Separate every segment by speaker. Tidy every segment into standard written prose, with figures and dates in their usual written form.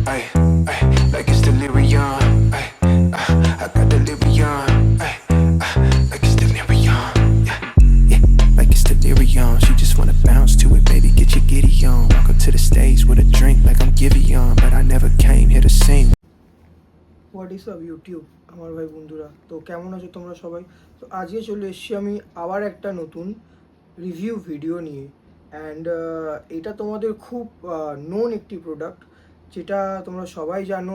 Speaker 1: ay, ay, like it's delirium, ay, I got delirium, ay, like it's delirium, yeah, yeah, like it's delirium. She just wanna bounce to it, baby, get your giddy on. Walk up to the stage with a drink like I'm Giveon, but I never came here to sing.
Speaker 2: What is up YouTube আমার ভাই বন্ধুরা, তো কেমন আছো তোমরা সবাই? তো আজকে চলে এসেছি আমি আবার একটা নতুন রিভিউ ভিডিও নিয়ে। অ্যান্ড এটা তোমাদের খুব নোন একটি প্রোডাক্ট, যেটা তোমরা সবাই জানো।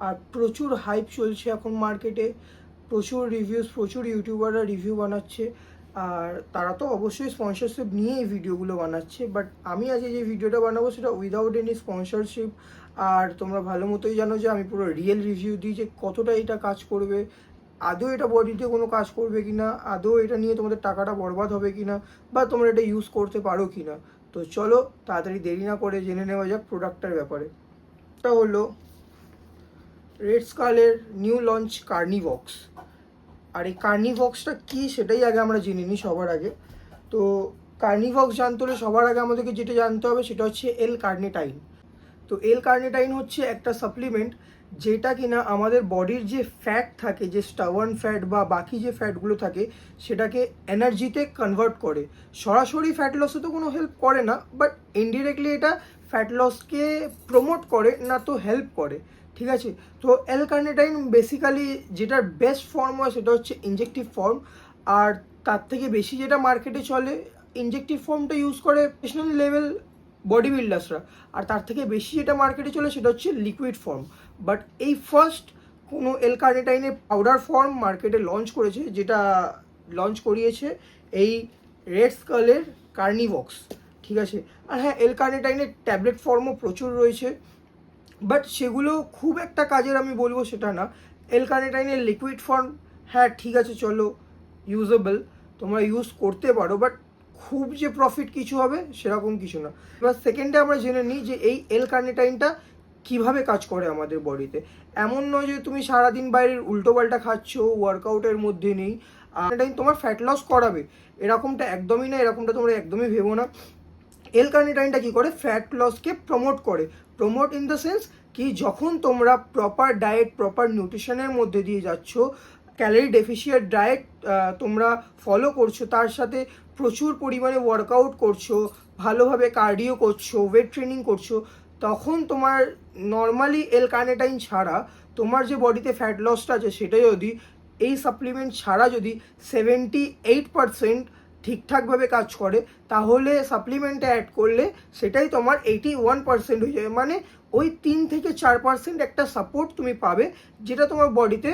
Speaker 2: আর প্রচুর হাইপ চলছে এখন মার্কেটে, প্রচুর রিভিউস, প্রচুর ইউটিউবাররা রিভিউ বানাচ্ছে। আর তারা তো অবশ্যই স্পন্সরশিপ নিয়ে এই ভিডিওগুলো বানাচ্ছে, বাট আমি আজকে যে ভিডিওটা বানাবো সেটা উইদাউট এনি স্পন্সরশিপ। আর তোমরা ভালো মতোই জানো যে আমি পুরো রিয়েল রিভিউ দিই যে কতটা এটা কাজ করবে, আদৌ এটা বডিতে কোনো কাজ করবে কি না, আদৌ এটা নিয়ে তোমাদের টাকাটা বরবাদ হবে কি না, বা তোমরা এটা ইউজ করতে পারো কি না। তো চলো তাড়াতাড়ি দেরি না করে জেনে নেওয়া যাক প্রোডাক্টটার ব্যাপারে। এটা হলো রেড স্কালের নিউ লঞ্চ কার্নিভক্স। আর এই কার্নিভক্সটা কী সেটাই আগে আমরা জেনে নিই সবার আগে। তো কার্নিভক্স জানতে হলে সবার আগে আমাদেরকে যেটা জানতে হবে সেটা হচ্ছে এল কার্নিটাইন। তো এল কার্নিটাইন হচ্ছে একটা সাপ্লিমেন্ট যেটা কিনা আমাদের বডির যে ফ্যাট থাকে, যে স্টাবার্ন ফ্যাট বা বাকি যে ফ্যাটগুলো থাকে, সেটাকে এনার্জিতে কনভার্ট করে। সরাসরি ফ্যাট লসে তো কোনো হেল্প করে না, বাট ইনডিরেক্টলি এটা ফ্যাট লসকে প্রমোট করে, না তো হেল্প করে। ঠিক আছে, তো এল কার্নিটাইন বেসিক্যালি যেটার বেস্ট ফর্ম হয় সেটা হচ্ছে ইনজেকটিভ ফর্ম। আর তার থেকে বেশি যেটা মার্কেটে চলে, ইনজেকটিভ ফর্মটা ইউজ করে প্রফেশনাল লেভেল বডি বিল্ডার্সরা। আর তার থেকে বেশি যেটা মার্কেটে চলে সেটা হচ্ছে লিকুইড ফর্ম। বাট এই ফার্স্ট কোনো এল কার্নিটাইনের পাউডার ফর্ম মার্কেটে লঞ্চ করেছে, যেটা লঞ্চ করিয়েছে এই রেড স্কালের কার্নিভক্স। ঠিক আছে, আর হ্যাঁ, এল কার্নিটাইনের ট্যাবলেট ফর্মও প্রচুর রয়েছে, বাট সেগুলো খুব একটা কাজের আমি বলবো সেটা না। এল কার্নিটাইনের লিকুইড ফর্ম, হ্যাঁ ঠিক আছে, চলো ইউজেবল, তোমরা ইউজ করতে পারো, বাট খুব যে প্রফিট কিছু হবে সেরকম কিছু না। এবার সেকেন্ডে আমরা জেনে নিই যে এই এল কার্নিটাইনটা কীভাবে কাজ করে আমাদের বডিতে। এমন নয় যে তুমি সারাদিন বাইরের উল্টোপাল্টা খাচ্ছ, ওয়ার্কআউটের মধ্যে নেই, কার্নিটাইন তোমার ফ্যাট লস করাবে, এরকমটা একদমই না, এরকমটা তোমরা একদমই ভেবো না। এল কার্নিটাইনটা কী করে, ফ্যাট লসকে প্রমোট করে। প্রমোট ইন দ্য সেন্স কি, যখন তোমরা প্রপার ডায়েট, প্রপার নিউট্রিশনের মধ্যে দিয়ে যাচ্ছ, ক্যালোরি ডেফিসিয়েন্ট ডায়েট তোমরা ফলো করছো, তার সাথে প্রচুর পরিমাণে ওয়ার্কআউট করছো, ভালোভাবে কার্ডিও করছো, ওয়েট ট্রেনিং করছো, তখন তোমার নর্মালি এল কার্নিটাইন ছাড়া তোমার যে বডিতে ফ্যাট লসটা আছে সেটা যদি এই সাপ্লিমেন্ট ছাড়া যদি 78% ঠিকঠাকভাবে কাজ করে, তাহলে সাপ্লিমেন্টে অ্যাড করলে সেটাই তোমার 81% হয়ে যাবে। মানে ওই 3 থেকে 4% একটা সাপোর্ট তুমি পাবে, যেটা তোমার বডিতে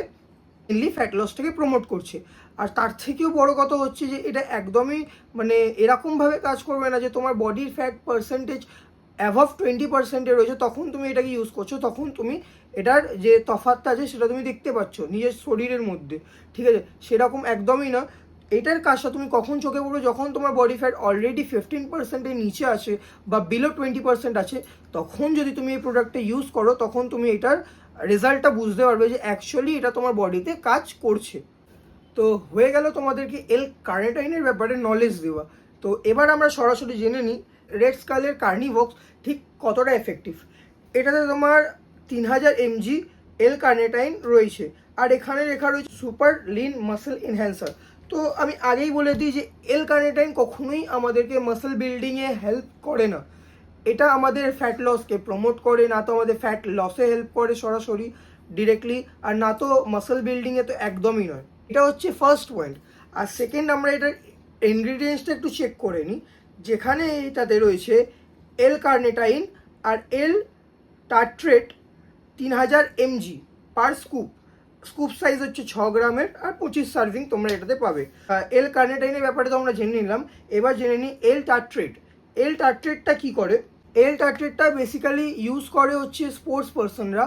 Speaker 2: মেনলি ফ্যাট লসটাকে প্রমোট করছে। আর তার থেকেও বড় কথা হচ্ছে যে এটা একদমই মানে এরকমভাবে কাজ করবে না যে তোমার বডির ফ্যাট পার্সেন্টেজ অ্যাভাভ 20% রয়েছে, তখন তুমি এটাকে ইউজ করছো, তখন তুমি এটার যে তফাৎটা আছে সেটা তুমি দেখতে পাচ্ছ নিজের শরীরের মধ্যে। ঠিক আছে, সেরকম একদমই না। এটার কাজটা তুমি কখন চোখে পড়বে, যখন তোমার বডি ফ্যাট অলরেডি 15%-এর নিচে আছে বা বিলো 20% আছে, তখন যদি তুমি এই প্রোডাক্টটা ইউজ করো, তখন তুমি এটার রেজাল্টটা বুঝতে পারবে যে অ্যাকচুয়ালি এটা তোমার বডিতে কাজ করছে। তো হয়ে গেল তোমাদেরকে এল কার্নিটাইনের ব্যাপারে নলেজ দেওয়া। তো এবার আমরা সরাসরি জেনে নিই রেড স্কালের কার্নিভক্স ঠিক কতটা এফেক্টিভ। এটাতে তোমার 3000 mg এল কার্নিটাইন রয়েছে, আর এখানে লেখা রয়েছে সুপার লিন মাসেল এনহ্যান্সার। তো আমি আগেই বলে দিই যে এল কার্নিটাইন কখনোই আমাদেরকে মাসেল বিল্ডিংয়ে হেল্প করে না। এটা আমাদের ফ্যাট লসকে প্রমোট করে না, তো আমাদের ফ্যাট লসে হেল্প করে সরাসরি ডিরেক্টলি, আর না তো মাসেল বিল্ডিংয়ে, তো একদমই নয়। এটা হচ্ছে ফার্স্ট পয়েন্ট। আর সেকেন্ড, আমরা এটার ইনগ্রিডিয়েন্টসটা একটু চেক করে নিই, যেখানে এটাতে রয়েছে এল কার্নিটাইন আর এল টার্ট্রেট 3000 mg পার স্কুপ। স্কুপ সাইজ হচ্ছে 6 গ্রামের, আর 25 সার্ভিং তোমরা এটাতে পাবে। এল কার্নিটাইনের ব্যাপারে তো আমরা জেনে নিলাম, এবার জেনে নিই এল টার্ট্রেট। এল টার্ট্রেটটা কী করে? এল টার্ট্রেটটা বেসিক্যালি ইউজ করে হচ্ছে স্পোর্টস পার্সনরা,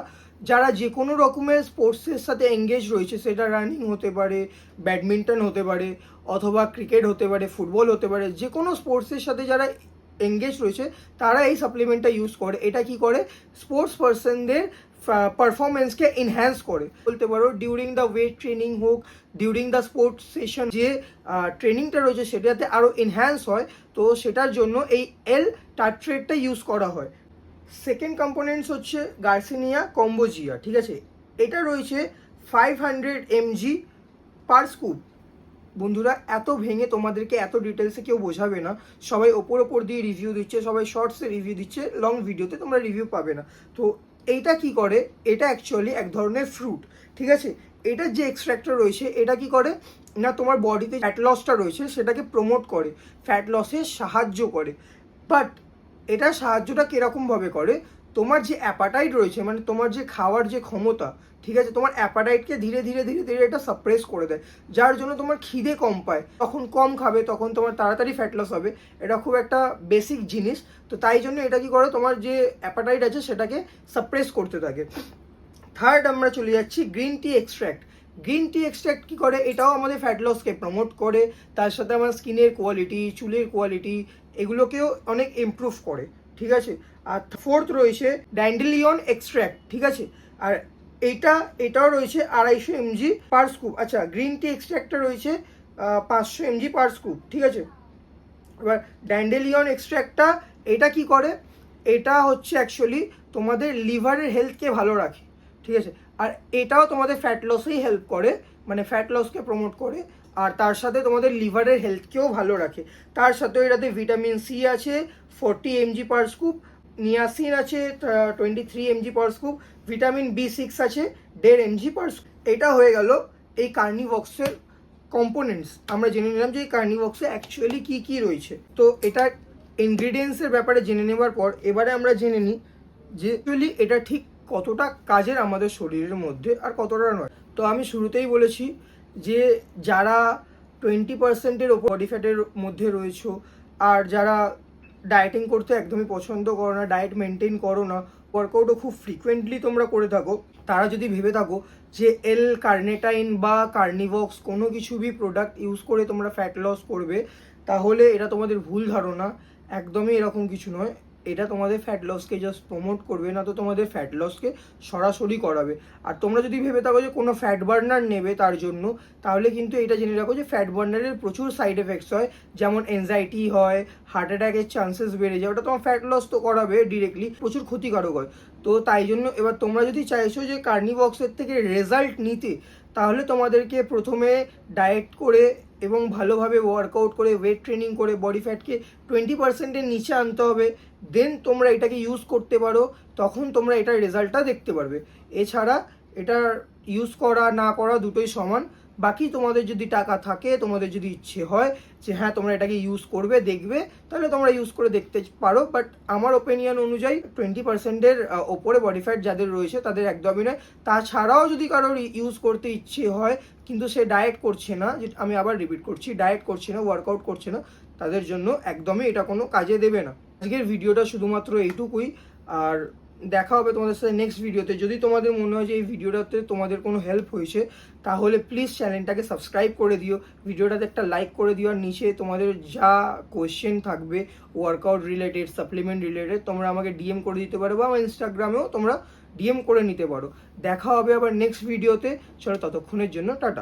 Speaker 2: যারা যে কোনো রকমের স্পোর্টসের সাথে এঙ্গেজ রয়েছে, সেটা রানিং হতে পারে, ব্যাডমিন্টন হতে পারে, অথবা ক্রিকেট হতে পারে, ফুটবল হতে পারে, যে কোনো স্পোর্টসের সাথে যারা এঙ্গেজ রয়েছে তারা এই সাপ্লিমেন্টটা ইউজ করে। এটা কি করে, স্পোর্টস পার্সনদের পারফরমেন্সকে এনহ্যান্স করে বলতে পারো। ডিউরিং দ্য ওয়েট ট্রেনিং হোক, ডিউরিং দ্য স্পোর্টস সেশন যে ট্রেনিংটা রয়েছে সেটাতে আরও এনহ্যান্স হয়, তো সেটার জন্য এই এল টার্ট্রেটটা ইউজ করা হয়। সেকেন্ড কম্পোনেন্টস হচ্ছে গার্সিনিয়া কম্বোজিয়া, ঠিক আছে। এটা রয়েছে 500 mg পার স্কুপ। বন্ধুরা, এত ভেঙে তোমাদেরকে এত ডিটেলসে কেউ বোঝাবে না, সবাই ওপর দিয়ে রিভিউ দিচ্ছে, সবাই শর্টসে রিভিউ দিচ্ছে, লং ভিডিওতে তোমরা রিভিউ পাবে না। তো এইটা কি করে, এটা অ্যাকচুয়ালি এক ধরনের ফ্রুট, ঠিক আছে। এটার যে এক্সট্র্যাক্টটা রয়েছে, এটা কি করে না, তোমার বডিতে ফ্যাট লসটা রয়েছে সেটাকে প্রমোট করে, ফ্যাট লসে সাহায্য করে। বাট এটা সাহায্যটা কীরকমভাবে করে, তোমার যে অ্যাপাটাইট রয়েছে, মানে তোমার যে খাওয়ার যে ক্ষমতা, ঠিক আছে, তোমার অ্যাপাটাইটকে ধীরে ধীরে এটা সাপ্রেস করে দেয়, যার জন্য তোমার খিদে কম পায়, তখন কম খাবে, তখন তোমার তাড়াতাড়ি ফ্যাট লস হবে। এটা খুব একটা বেসিক জিনিস। তো তাই জন্য এটা কি করে, তোমার যে অ্যাপাটাইট আছে সেটাকে সাপ্রেস করতে থাকে। থার্ড আমরা চলে যাচ্ছি green tea extract. Green tea extract কী করে, এটাও আমাদের ফ্যাট লসকে প্রমোট করে, তার সাথে আমার স্কিনের কোয়ালিটি, চুলের কোয়ালিটি, এগুলোকেও অনেক ইমপ্রুভ করে, ঠিক আছে। আর ফোর্থ রয়েছে ড্যান্ডেলিয়ন এক্সট্র্যাক্ট, ঠিক আছে। আর এটাও রয়েছে 250 mg পার স্কুপ। আচ্ছা, গ্রিন টি এক্সট্র্যাক্টটা রয়েছে 500 mg পার স্কুপ, ঠিক আছে। এবার ড্যান্ডেলিয়ন এক্সট্র্যাক্টটা এটা কি করে, এটা হচ্ছে অ্যাকচুয়ালি তোমাদের লিভারের হেলথকে ভালো রাখে, ঠিক আছে। আর এটাও তোমাদের ফ্যাট লসেই হেল্প করে, মানে ফ্যাট লসকে প্রমোট করে, আর তার সাথে তোমাদের লিভারের হেলথকেও ভালো রাখে। তার সাথে এটাতে ভিটামিন সি আছে 40 mg পার স্কুপ, নিয়াসিন আছে 23 mg পার স্কুপ, ভিটামিন B6 আছে 1.5 mg পার স্কুপ। এটা হয়ে গেল এই কার্নিভক্সের কম্পোনেন্টস। আমরা জেনে নিলাম যে এই কার্নিভক্সে অ্যাকচুয়ালি কী কী রয়েছে। তো এটার ইনগ্রিডিয়েন্টসের ব্যাপারে জেনে নেওয়ার পর এবারে আমরা জেনে নিই যে অ্যাকচুয়ালি এটা ঠিক কতটা কাজের আমাদের শরীরের মধ্যে আর কতটা নয়। তো আমি শুরুতেই বলেছি যে যারা 20%-এর ওপর বডি ফ্যাটের মধ্যে রয়েছো, আর যারা ডায়েটিং করতে একদমই পছন্দ করো না, ডায়েট মেনটেন করো না, ওয়ার্কআউটও খুব ফ্রিকোয়েন্টলি তোমরা করে থাকো, তারা যদি ভেবে থাকো যে এল কার্নেটাইন বা কার্নিভক্স কোনো কিছু বি প্রোডাক্ট ইউজ করে তোমরা ফ্যাট লস করবে, তাহলে এটা তোমাদের ভুল ধারণা। একদমই এরকম কিছু নয়। এটা তোমাদের ফ্যাট লসকে জাস্ট প্রমোট করবে না, তো তোমাদের ফ্যাট লসকে সরাসরি করাবে। আর তোমরা যদি ভেবে থাকো যে কোনো ফ্যাট বার্নার নেবে তার জন্য, তাহলে কিন্তু এটা জেনে রাখো যে ফ্যাট বার্নারের প্রচুর সাইড এফেক্টস হয়, যেমন এনজাইটি হয়, হার্ট অ্যাটাকের চান্সেস বেড়ে যায়। ওটা তোমার ফ্যাট লস তো করাবে ডিরেক্টলি, প্রচুর ক্ষতিকারক হয়। তো তাই জন্য এবার তোমরা যদি চাইছো যে কার্নিভক্সের থেকে রেজাল্ট নিতে, তাহলে তোমাদেরকে প্রথমে ডায়েট করে এবং ভালোভাবে ওয়ার্কআউট করে, ওয়েট ট্রেনিং করে বডি ফ্যাটকে 20%-এর নিচে আনতে হবে। দেন তোমরা এটাকে ইউজ করতে পারো, তখন তোমরা এটার রেজাল্টটা দেখতে পারবে। এছাড়া এটার ইউজ করা না করা দুটোই সমান। বাকি তোমাদের যদি টাকা থাকে, তোমাদের যদি ইচ্ছে হয় যে হ্যাঁ তোমরা এটাকে ইউজ করবে, দেখবে, তাহলে তোমরা ইউজ করে দেখতে পারো। বাট আমার ওপিনিয়ন অনুযায়ী 20%-এর ওপরে বডি ফ্যাট যাদের রয়েছে তাদের একদমই নয়। তাছাড়াও যদি কারোর ইউজ করতে ইচ্ছে হয় কিন্তু সে ডায়েট করছে না, যে আমি আবার রিপিট করছি, ডায়েট করছে না, ওয়ার্কআউট করছে না, তাদের জন্য একদমই এটা কোনো কাজে দেবে না। আজকের ভিডিওটা শুধুমাত্র এইটুকুই, আর দেখা হবে তোমাদের সাথে নেক্সট ভিডিওতে। যদি তোমাদের মনে হয় যে এই ভিডিওটাতে তোমাদের কোনো হেল্প হয়েছে, তাহলে প্লিজ চ্যানেলটাকে সাবস্ক্রাইব করে দিও, ভিডিওটাতে একটা লাইক করে দিও, আর নিচে তোমাদের যা কোয়েশ্চেন থাকবে ওয়ার্কআউট রিলেটেড, সাপ্লিমেন্ট রিলেটেড, তোমরা আমাকে ডিএম করে দিতে পারো, বা আমার ইনস্টাগ্রামেও তোমরা ডিএম করে নিতে পারো। দেখা হবে আবার নেক্সট ভিডিওতে। চলো, ততক্ষণের জন্য টাটা।